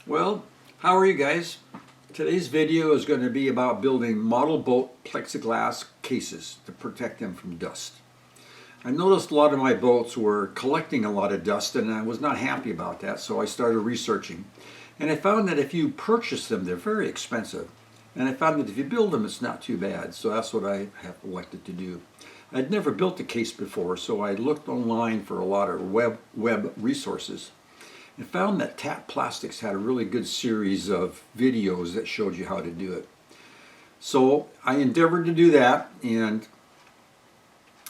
Well, how are you guys? Today's video is going to be about building model boat plexiglass cases to protect them from dust. I noticed a lot of my boats were collecting a lot of dust and I was not happy about that, so I started researching. And I found that if you purchase them, they're very expensive. And I found that if you build them, it's not too bad, so that's what I have elected to do. I'd never built a case before, so I looked online for a lot of web resources and found that Tap Plastics had a really good series of videos that showed you how to do it. So I endeavored to do that, and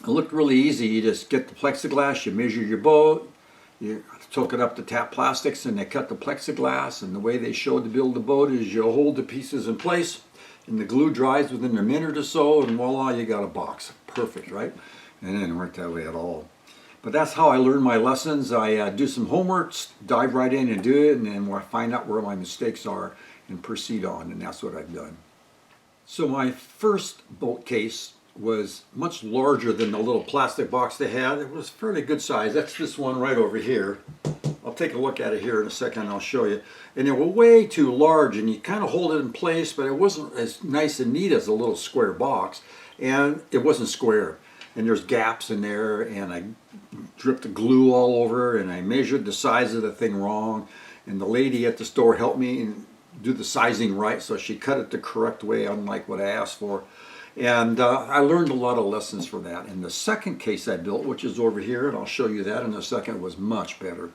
it looked really easy. You just get the plexiglass, you measure your boat, you took it up to Tap Plastics and they cut the plexiglass, and the way they showed to build the boat is you hold the pieces in place and the glue dries within a minute or so, and voila, you got a box. Perfect, right? And it didn't work that way at all. But that's how I learn my lessons. I do some homework, dive right in and do it, and then find out where my mistakes are and proceed on, and that's what I've done. So my first boat case was much larger than the little plastic box they had. It was fairly good size. That's this one right over here. I'll take a look at it here in a second, I'll show you. And they were way too large, and you kind of hold it in place, but it wasn't as nice and neat as a little square box, and it wasn't square. And there's gaps in there, and I dripped the glue all over, and I measured the size of the thing wrong, and the lady at the store helped me and do the sizing right, so she cut it the correct way, unlike what I asked for. And I learned a lot of lessons from that. And the second case I built, which is over here, and I'll show you that in a second, was much better.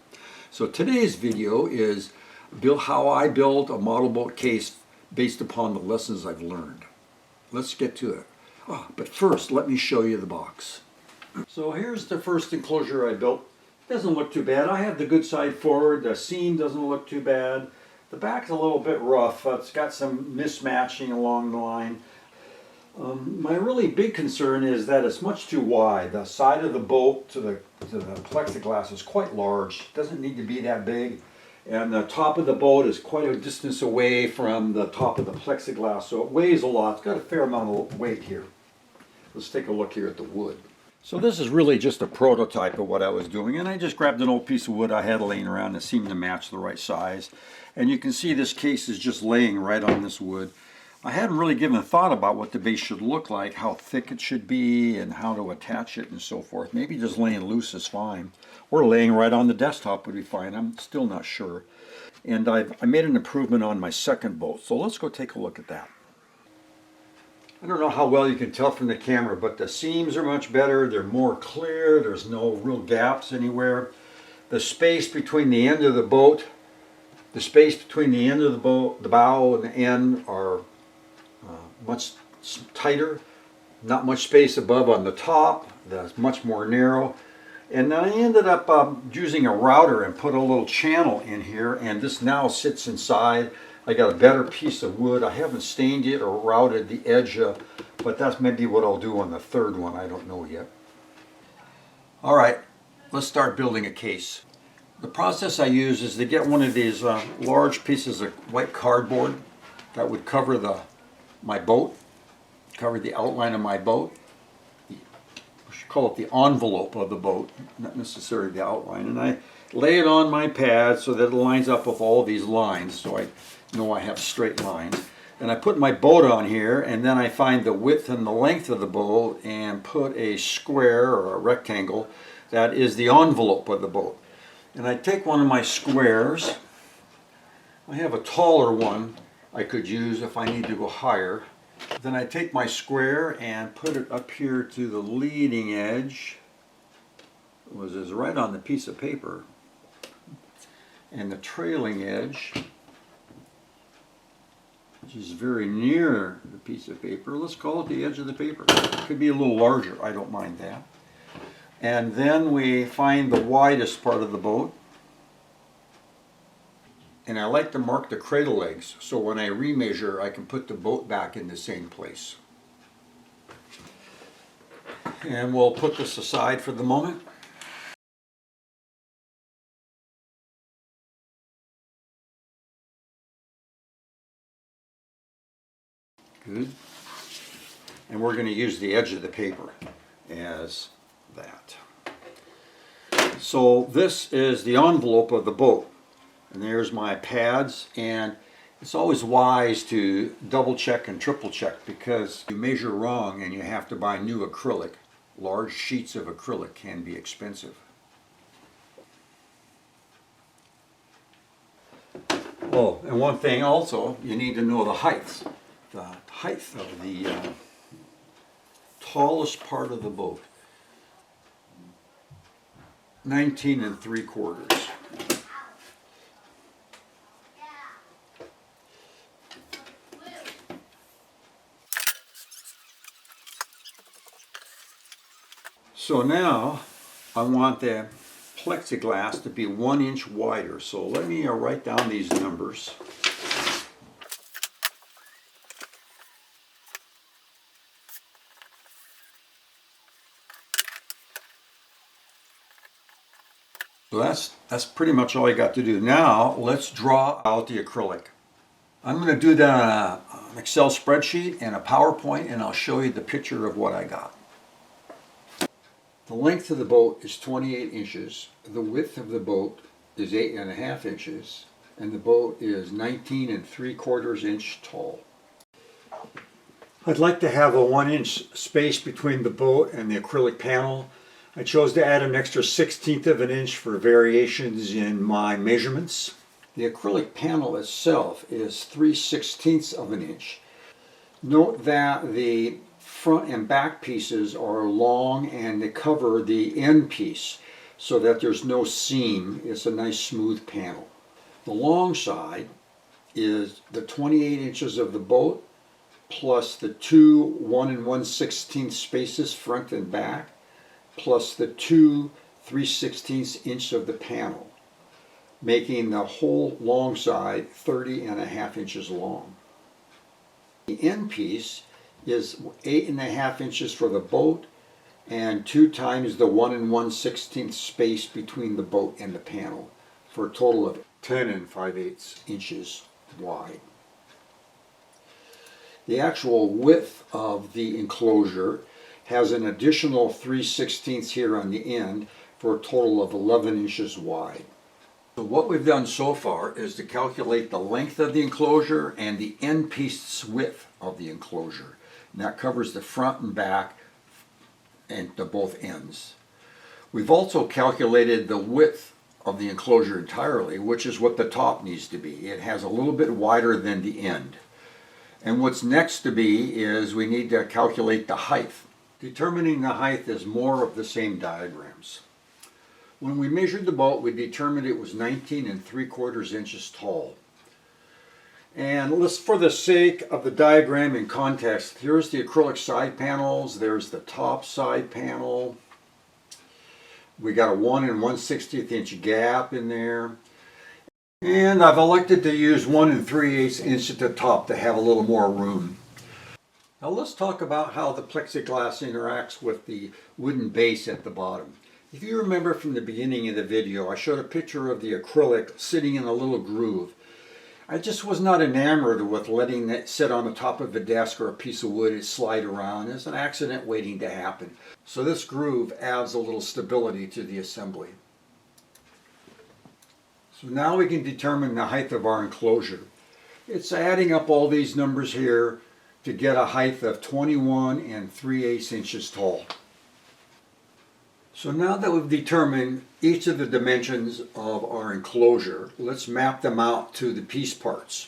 So today's video is how I built a model boat case based upon the lessons I've learned. Let's get to it. But first, let me show you the box. So here's the first enclosure I built. It doesn't look too bad. I have the good side forward. The seam doesn't look too bad. The back's a little bit rough. It's got some mismatching along the line. My really big concern is that it's much too wide. The side of the boat to the plexiglass is quite large. It doesn't need to be that big. And the top of the boat is quite a distance away from the top of the plexiglass, so it weighs a lot. It's got a fair amount of weight here. Let's take a look here at the wood. So this is really just a prototype of what I was doing, and I just grabbed an old piece of wood I had laying around that seemed to match the right size. And you can see this case is just laying right on this wood. I hadn't really given thought about what the base should look like, how thick it should be, and how to attach it and so forth. Maybe just laying loose is fine. Or laying right on the desktop would be fine. I'm still not sure. And I made an improvement on my second boat, so let's go take a look at that. I don't know how well you can tell from the camera, but the seams are much better. They're more clear. There's no real gaps anywhere. The space between the end of the boat, the bow and the end are much tighter. Not much space above on the top. That's much more narrow. And then I ended up using a router and put a little channel in here, and this now sits inside. I got a better piece of wood. I haven't stained it or routed the edge, but that's maybe what I'll do on the third one. I don't know yet. All right, let's start building a case. The process I use is to get one of these large pieces of white cardboard that would cover my boat, cover the outline of my boat. We should call it the envelope of the boat, not necessarily the outline. And I lay it on my pad so that it lines up with all these lines, so I know I have straight lines. And I put my boat on here, and then I find the width and the length of the boat and put a square or a rectangle that is the envelope of the boat. And I take one of my squares. I have a taller one I could use if I need to go higher. Then I take my square and put it up here to the leading edge, which is right on the piece of paper, and the trailing edge, which is very near the piece of paper. Let's call it the edge of the paper. It could be a little larger, I don't mind that. And then we find the widest part of the boat. And I like to mark the cradle legs, so when I remeasure, I can put the boat back in the same place. And we'll put this aside for the moment. Good. And we're going to use the edge of the paper as that. So this is the envelope of the boat. And there's my pads, and it's always wise to double check and triple check because you measure wrong and you have to buy new acrylic. Large sheets of acrylic can be expensive. Oh, and one thing also, you need to know the height. The height of the tallest part of the boat. 19 3/4. So now I want the plexiglass to be 1 inch wider. So let me write down these numbers. So that's pretty much all you got to do. Now let's draw out the acrylic. I'm going to do that on an Excel spreadsheet and a PowerPoint, and I'll show you the picture of what I got. The length of the boat is 28 inches. The width of the boat is 8.5 inches, and the boat is 19 3/4 inch tall. I'd like to have a 1 inch space between the boat and the acrylic panel. I chose to add an extra 1/16 of an inch for variations in my measurements. The acrylic panel itself is 3/16 of an inch. Note that the front and back pieces are long and they cover the end piece so that there's no seam. It's a nice smooth panel. The long side is the 28 inches of the boat plus the two 1 1/16 spaces front and back plus the two 3/16 inch of the panel, making the whole long side 30.5 inches long. The end piece is 8.5 inches for the boat and 2 times the 1 1/16 space between the boat and the panel for a total of 10 5/8 inches wide. The actual width of the enclosure has an additional 3/16 here on the end for a total of 11 inches wide. So what we've done so far is to calculate the length of the enclosure and the end piece's width of the enclosure. And that covers the front and back and to both ends. We've also calculated the width of the enclosure entirely, which is what the top needs to be. It has a little bit wider than the end. And what's next to be is we need to calculate the height. Determining the height is more of the same diagrams. When we measured the boat, we determined it was 19 3/4 inches tall. And let's, for the sake of the diagram in context, here's the acrylic side panels, there's the top side panel. We got a 1 1/60 inch gap in there. And I've elected to use 1 3/8 inch at the top to have a little more room. Now let's talk about how the plexiglass interacts with the wooden base at the bottom. If you remember from the beginning of the video, I showed a picture of the acrylic sitting in a little groove. I just was not enamored with letting it sit on the top of a desk or a piece of wood and slide around. It's an accident waiting to happen. So this groove adds a little stability to the assembly. So now we can determine the height of our enclosure. It's adding up all these numbers here to get a height of 21 3/8 inches tall. So now that we've determined each of the dimensions of our enclosure, let's map them out to the piece parts.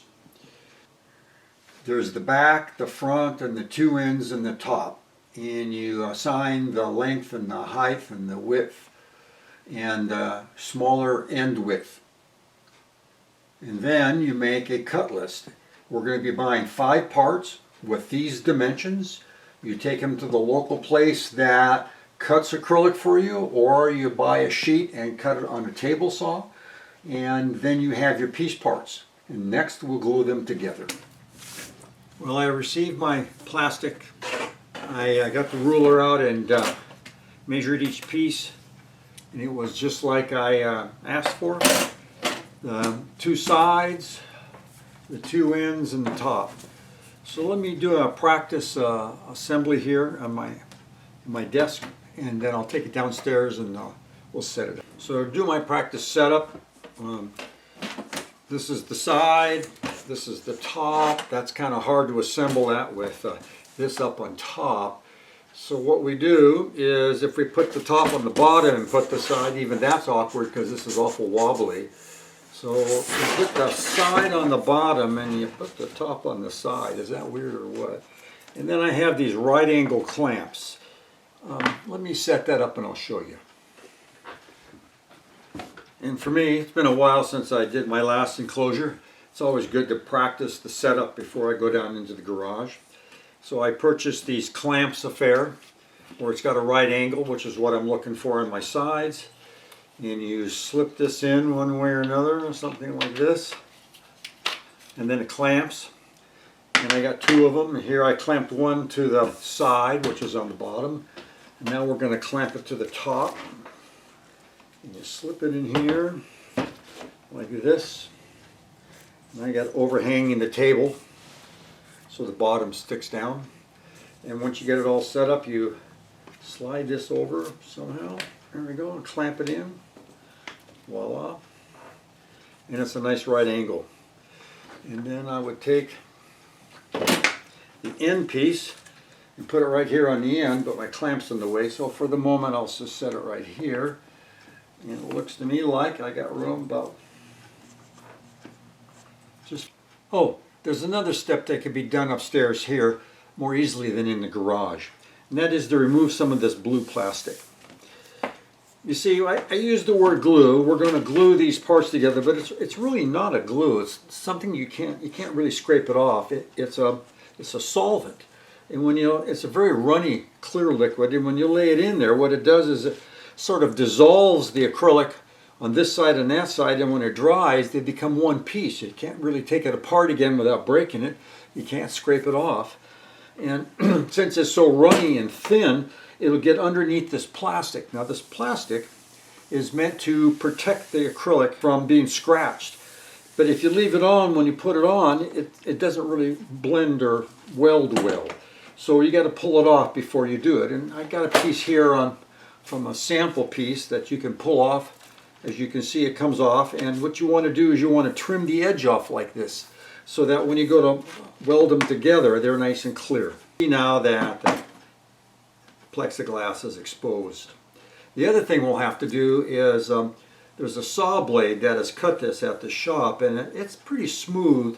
There's the back, the front, and the two ends and the top. And you assign the length and the height and the width and smaller end width. And then you make a cut list. We're going to be buying 5 parts with these dimensions. You take them to the local place that cuts acrylic for you, or you buy a sheet and cut it on a table saw, and then you have your piece parts. And next we'll glue them together. Well, I received my plastic. I got the ruler out and measured each piece, and it was just like I asked for. The 2 sides, the 2 ends, and the top. So let me do a practice assembly here on my desk, and then I'll take it downstairs and we'll set it up. So to do my practice setup, This is the side, this is the top. That's kind of hard to assemble that with this up on top. So what we do is if we put the top on the bottom and put the side, even that's awkward because this is awful wobbly. So you put the side on the bottom and you put the top on the side. Is that weird or what? And then I have these right angle clamps. Let me set that up and I'll show you. And for me, it's been a while since I did my last enclosure. It's always good to practice the setup before I go down into the garage. So I purchased these clamps affair, where it's got a right angle, which is what I'm looking for on my sides. And you slip this in one way or another, or something like this. And then it clamps. And I got two of them. And here I clamped one to the side, which is on the bottom. And now we're going to clamp it to the top. And you slip it in here, like this. And I got overhanging the table, so the bottom sticks down. And once you get it all set up, you slide this over somehow. There we go, and clamp it in. Voila. And it's a nice right angle. And then I would take the end piece and put it right here on the end, but my clamp's in the way, so for the moment I'll just set it right here. And it looks to me like I got room about just... Oh, there's another step that could be done upstairs here more easily than in the garage. And that is to remove some of this blue plastic. You see, I use the word glue. We're going to glue these parts together, but it's really not a glue. It's something you can't really scrape it off. It's a solvent. And when it's a very runny, clear liquid, and when you lay it in there, what it does is it sort of dissolves the acrylic on this side and that side, and when it dries, they become one piece. You can't really take it apart again without breaking it. You can't scrape it off. And since it's so runny and thin, it'll get underneath this plastic. Now this plastic is meant to protect the acrylic from being scratched. But if you leave it on, when you put it on, it doesn't really blend or weld well. So you got to pull it off before you do it. And I got a piece here from a sample piece that you can pull off. As you can see, it comes off, and what you want to do is you want to trim the edge off like this so that when you go to weld them together, they're nice and clear. See now that the plexiglass is exposed. The other thing we'll have to do is there's a saw blade that has cut this at the shop, and it's pretty smooth,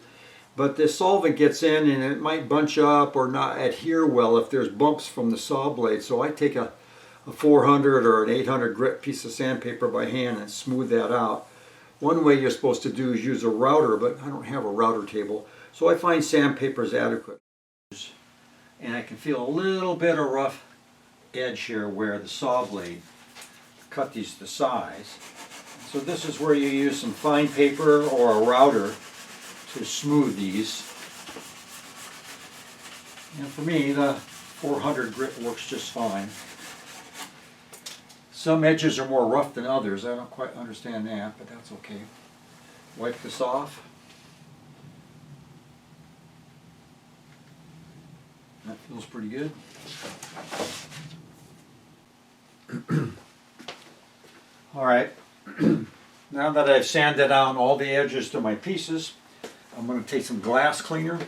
but the solvent gets in and it might bunch up or not adhere well if there's bumps from the saw blade. So I take a 400 or an 800 grit piece of sandpaper by hand and smooth that out. One way you're supposed to do is use a router, but I don't have a router table, so I find sandpaper is adequate. And I can feel a little bit of rough edge here where the saw blade cut these to size. So this is where you use some fine paper or a router to smooth these. And for me, the 400 grit works just fine. Some edges are more rough than others. I don't quite understand that, but that's okay. Wipe this off. That feels pretty good. All right. Now that I've sanded down all the edges to my pieces, I'm going to take some glass cleaner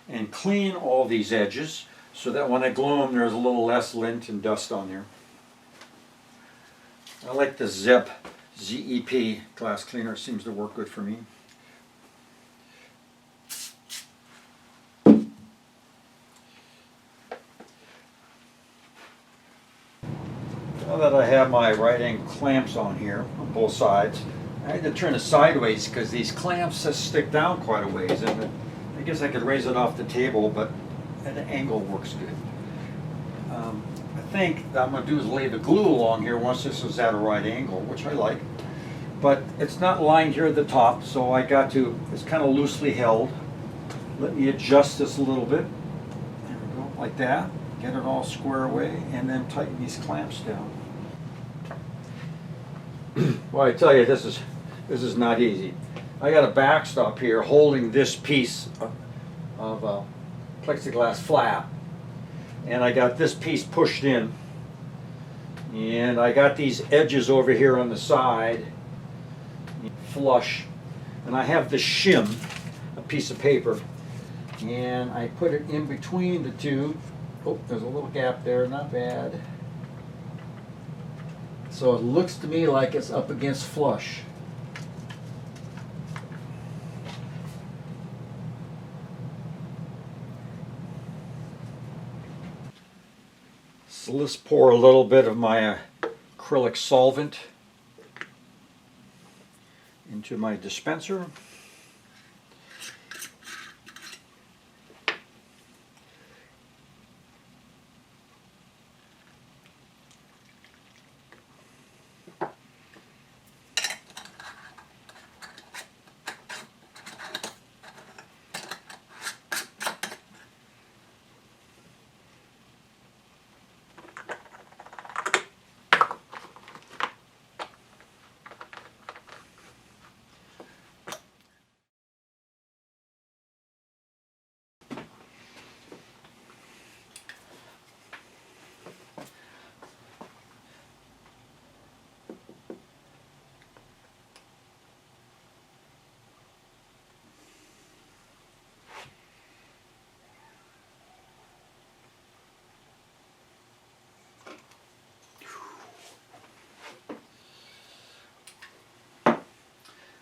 and clean all these edges so that when I glue them, there's a little less lint and dust on there. I like the ZEP glass cleaner. It seems to work good for me. Now that I have my right angle clamps on here on both sides, I had to turn it sideways because these clamps stick down quite a ways, and I guess I could raise it off the table, but at an angle works good. I think what I'm going to do is lay the glue along here once this is at a right angle, which I like. But it's not lined here at the top, so it's kind of loosely held. Let me adjust this a little bit. There we go, like that. Get it all square away, and then tighten these clamps down. Well, I tell you, this is not easy. I got a backstop here holding this piece of plexiglass flap. And I got this piece pushed in, and I got these edges over here on the side flush, And I have the shim, a piece of paper, and I put it in between the two. Oh, there's a little gap there, not bad. So it looks to me like it's up against flush. So let's pour a little bit of my acrylic solvent into my dispenser.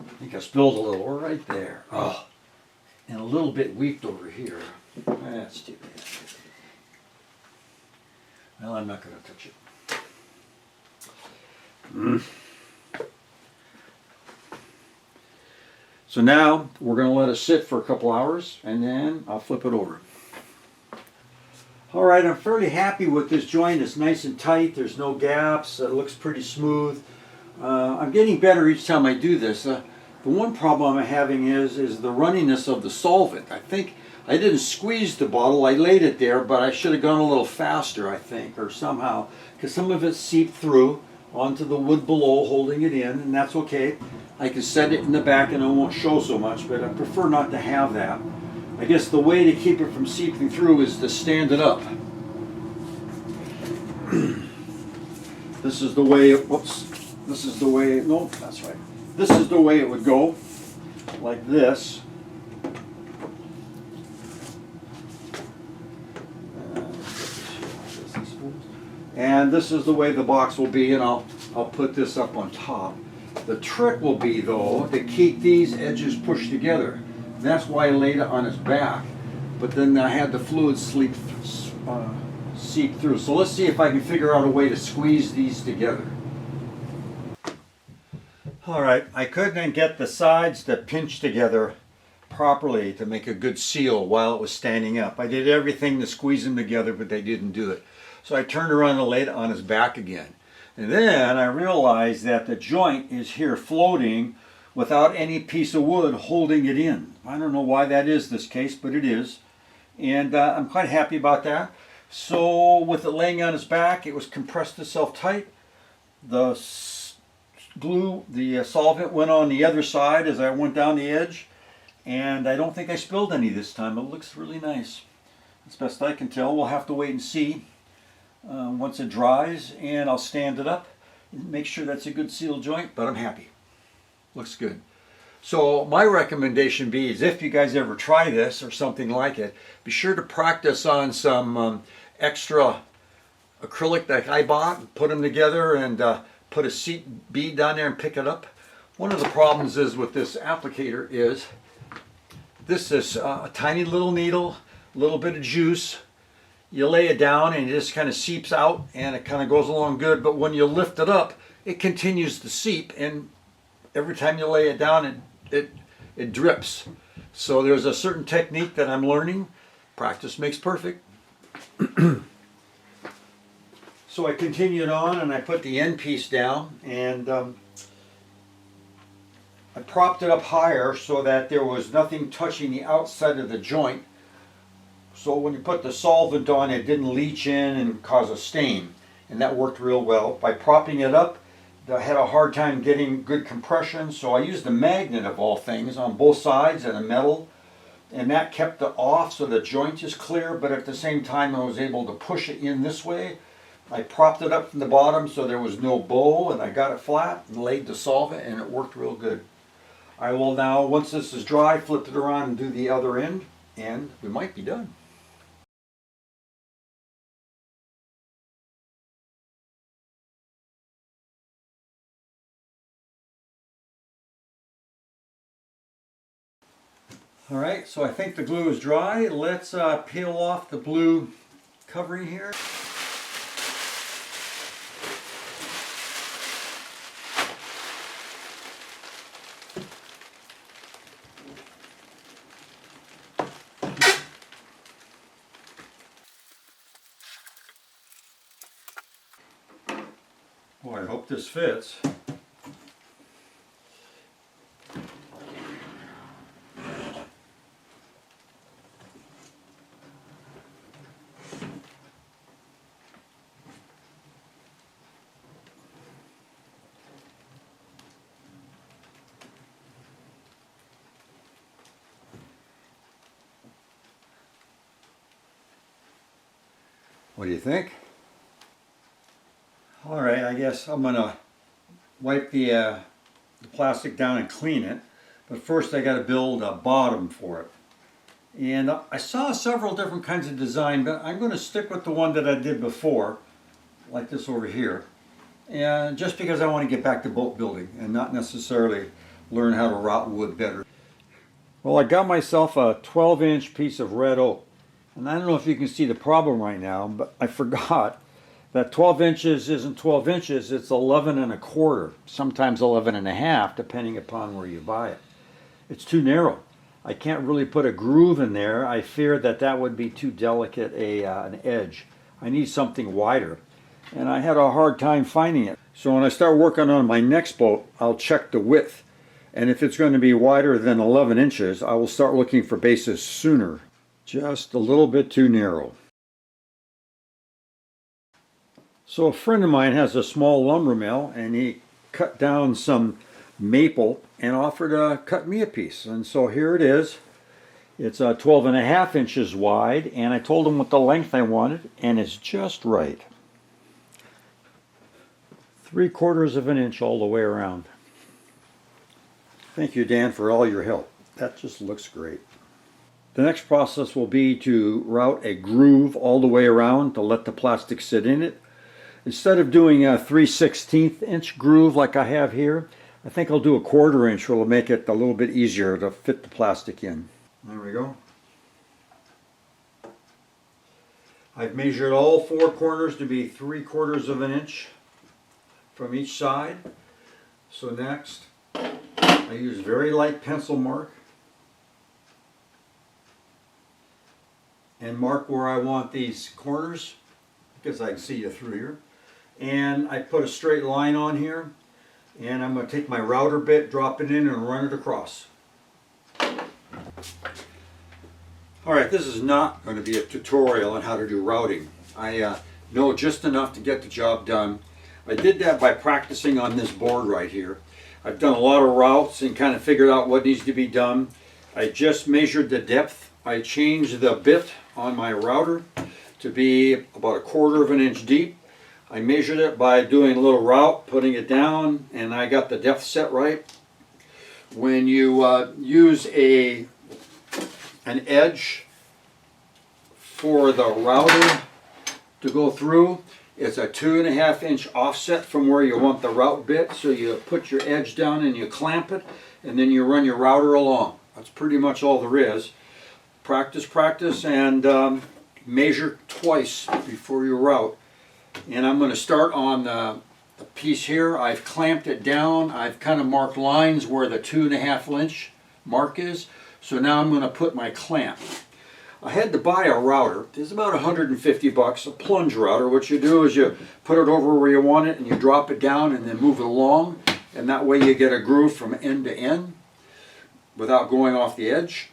I think I spilled a little right there. Oh, and a little bit leaked over here. That's too bad. Well, I'm not going to touch it. So now we're going to let it sit for a couple hours, and then I'll flip it over. All right, I'm fairly happy with this joint. It's nice and tight. There's no gaps. It looks pretty smooth. I'm getting better each time I do this. The one problem I'm having is the runniness of the solvent. I think I didn't squeeze the bottle. I laid it there, but I should have gone a little faster, I think, or somehow, because some of it seeped through onto the wood below, holding it in, and that's okay. I can set it in the back and it won't show so much, but I prefer not to have that. I guess the way to keep it from seeping through is to stand it up. This is the way it, whoops, this is the way, no, that's right. This is the way it would go, like this. And this is the way the box will be, and I'll put this up on top. The trick will be, though, to keep these edges pushed together. That's why I laid it on its back. But then I had the fluid seep through. So let's see if I can figure out a way to squeeze these together. All right, I couldn't get the sides to pinch together properly to make a good seal while it was standing up. I did everything to squeeze them together, but they didn't do it. So I turned around and laid it on his back again. And then I realized that the joint is here floating without any piece of wood holding it in. I don't know why that is this case, but it is. And I'm quite happy about that. So with it laying on his back, it was compressed itself tight. The glue, the solvent went on the other side as I went down the edge. And I don't think I spilled any this time. It looks really nice. As best I can tell. We'll have to wait and see once it dries, and I'll stand it up and make sure that's a good sealed joint, but I'm happy. Looks good. So my recommendation is if you guys ever try this or something like it, be sure to practice on some extra acrylic that I bought, put them together and put a seat bead down there and pick it up. One of the problems is with this applicator is this is a tiny little needle, a little bit of juice. You lay it down and it just kind of seeps out and it kind of goes along good, but when you lift it up, it continues to seep, and every time you lay it down, it drips. So there's a certain technique that I'm learning. Practice makes perfect. So I continued on and I put the end piece down, and I propped it up higher so that there was nothing touching the outside of the joint. So when you put the solvent on, it didn't leach in and cause a stain. And that worked real well. By propping it up, I had a hard time getting good compression, so I used a magnet of all things on both sides and a metal. And that kept it off so the joint is clear, but at the same time I was able to push it in this way. I propped it up from the bottom so there was no bow, and I got it flat and laid the solvent, and it worked real good. I will now, once this is dry, flip it around and do the other end, and we might be done. All right, so I think the glue is dry. Let's peel off the blue covering here. Boy, I hope this fits. What do you think? All right, I guess I'm gonna wipe the plastic down and clean it, but first I got to build a bottom for it. And I saw several different kinds of design, but I'm going to stick with the one that I did before, like this over here, and just because I want to get back to boat building and not necessarily learn how to route wood better. Well, I got myself a 12-inch piece of red oak, and I don't know if you can see the problem right now, but I forgot that 12 inches isn't 12 inches, it's 11 and a quarter, sometimes 11 and a half, depending upon where you buy it. It's too narrow. I can't really put a groove in there. I fear that that would be too delicate an edge. I need something wider, and I had a hard time finding it. So when I start working on my next boat, I'll check the width, and if it's going to be wider than 11 inches, I will start looking for bases sooner. Just a little bit too narrow. So a friend of mine has a small lumber mill, and he cut down some maple and offered to cut me a piece. And so here it is. It's 12 and a half inches wide, and I told him what the length I wanted, and it's just right. 3/4 of an inch all the way around. Thank you, Dan, for all your help. That just looks great. The next process will be to route a groove all the way around to let the plastic sit in it. Instead of doing a 3/16 inch groove like I have here, I think I'll do a 1/4 inch, which will make it a little bit easier to fit the plastic in. There we go. I've measured all 4 corners to be 3/4 of an inch from each side. So next, I use very light pencil mark and mark where I want these corners, because I can see you through here. And I put a straight line on here, and I'm going to take my router bit, drop it in, and run it across. Alright, this is not going to be a tutorial on how to do routing. I know just enough to get the job done. I did that by practicing on this board right here. I've done a lot of routes and kind of figured out what needs to be done. I just measured the depth. I changed the bit on my router to be about 1/4 of an inch deep. I measured it by doing a little route, putting it down, and I got the depth set right. When you use an edge for the router to go through, it's a 2.5 inch offset from where you want the route bit. So you put your edge down and you clamp it, and then you run your router along. That's pretty much all there is. Practice, practice, and measure twice before you route. And I'm going to start on the piece here. I've clamped it down. I've kind of marked lines where the 2.5 inch mark is. So now I'm going to put my clamp. I had to buy a router. It's about 150 bucks, a plunge router. What you do is you put it over where you want it and you drop it down and then move it along. And that way you get a groove from end to end without going off the edge.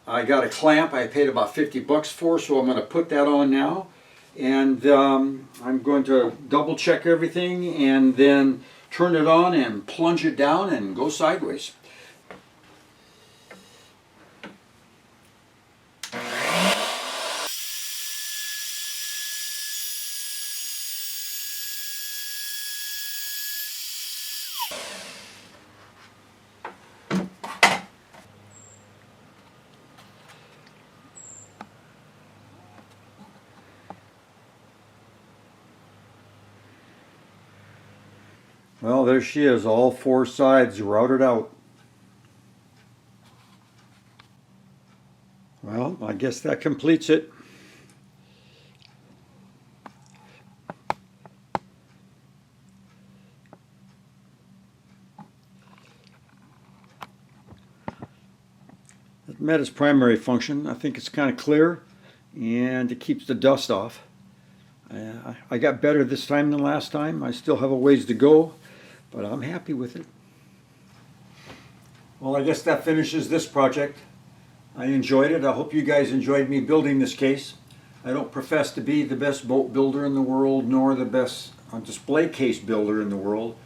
I got a clamp I paid about 50 bucks for, so I'm going to put that on now. And I'm going to double check everything and then turn it on and plunge it down and go sideways. Well, there she is, all four sides routed out. Well, I guess that completes it. It met its primary function. I think it's kind of clear and it keeps the dust off. I got better this time than last time. I still have a ways to go, but I'm happy with it. Well, I guess that finishes this project. I enjoyed it. I hope you guys enjoyed me building this case. I don't profess to be the best boat builder in the world, nor the best display case builder in the world,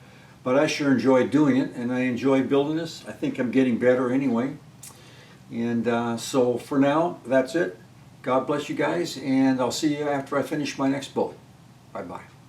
but I sure enjoy doing it, and I enjoy building this. I think I'm getting better anyway. And so for now, that's it. God bless you guys, and I'll see you after I finish my next boat. Bye-bye.